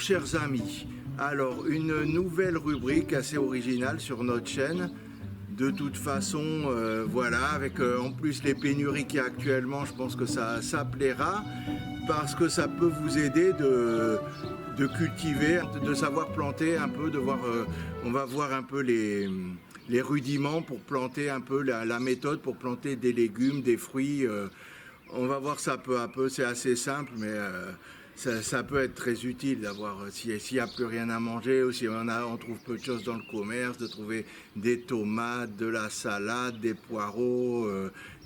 chers amis, alors une nouvelle rubrique assez originale sur notre chaîne. De toute façon, voilà, avec en plus les pénuries qu'il y a actuellement, je pense que ça plaira, parce que ça peut vous aider de cultiver, de savoir planter un peu, de voir, on va voir un peu les rudiments pour planter un peu la méthode pour planter des légumes, des fruits. On va voir ça peu à peu, c'est assez simple, mais ça peut être très utile d'avoir, s'il n'y a plus rien à manger, ou si on trouve peu de choses dans le commerce, de trouver des tomates, de la salade, des poireaux,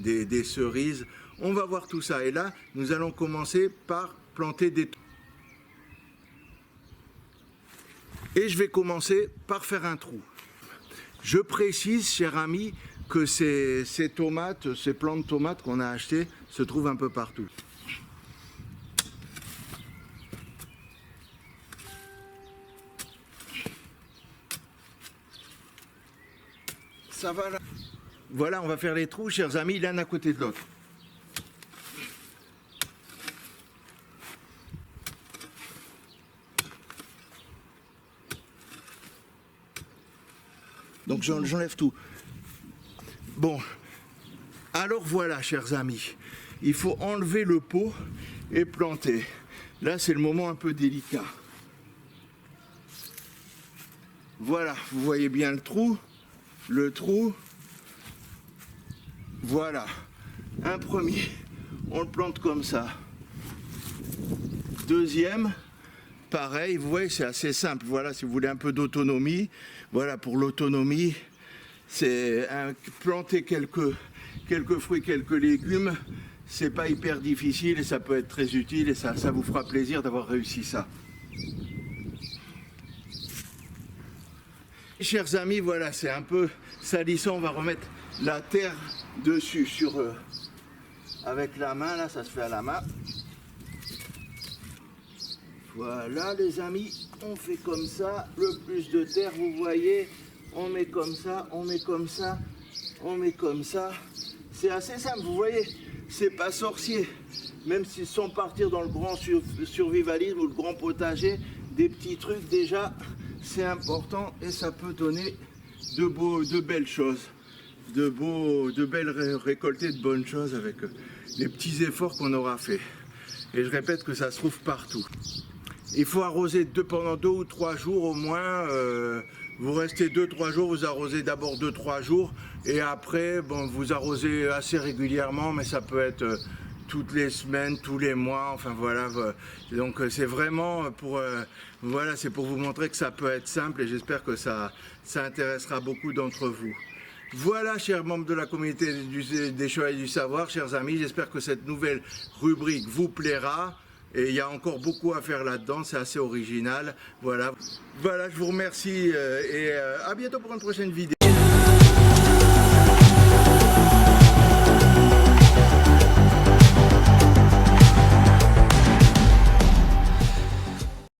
des cerises. On va voir tout ça. Et là, nous allons commencer par planter des tomates. Et je vais commencer par faire un trou. Je précise, cher ami, que ces tomates, ces plants de tomates qu'on a achetés se trouvent un peu partout. Ça va là. Voilà, on va faire les trous, chers amis, l'un à côté de l'autre. Donc j'enlève tout. Bon, alors voilà, chers amis, il faut enlever le pot et planter. Là, c'est le moment un peu délicat. Voilà, vous voyez bien le trou. Voilà, un premier, on le plante comme ça. Deuxième, pareil, vous voyez, c'est assez simple. Voilà, si vous voulez un peu d'autonomie, voilà, pour l'autonomie, c'est planter quelques fruits, quelques légumes, c'est pas hyper difficile et ça peut être très utile et ça vous fera plaisir d'avoir réussi ça. Chers amis, voilà, c'est un peu salissant, on va remettre la terre dessus avec la main, là, ça se fait à la main. Voilà les amis, on fait comme ça, le plus de terre, vous voyez, on met comme ça, on met comme ça, on met comme ça. C'est assez simple, vous voyez, c'est pas sorcier. Même si sans partir dans le grand survivalisme ou le grand potager, des petits trucs déjà, c'est important et ça peut donner de belles choses, de belles récolter de bonnes choses avec les petits efforts qu'on aura fait. Et je répète que ça se trouve partout. Il faut arroser pendant 2 ou 3 jours au moins. Vous restez 2-3 jours, vous arrosez d'abord 2-3 jours et après, bon, vous arrosez assez régulièrement, mais ça peut être toutes les semaines, tous les mois, enfin voilà. Donc c'est vraiment pour, voilà, c'est pour vous montrer que ça peut être simple et j'espère que ça intéressera beaucoup d'entre vous. Voilà, chers membres de la communauté des Chevaliers du Savoir, chers amis, j'espère que cette nouvelle rubrique vous plaira. Et il y a encore beaucoup à faire là-dedans, c'est assez original. Voilà, je vous remercie et à bientôt pour une prochaine vidéo.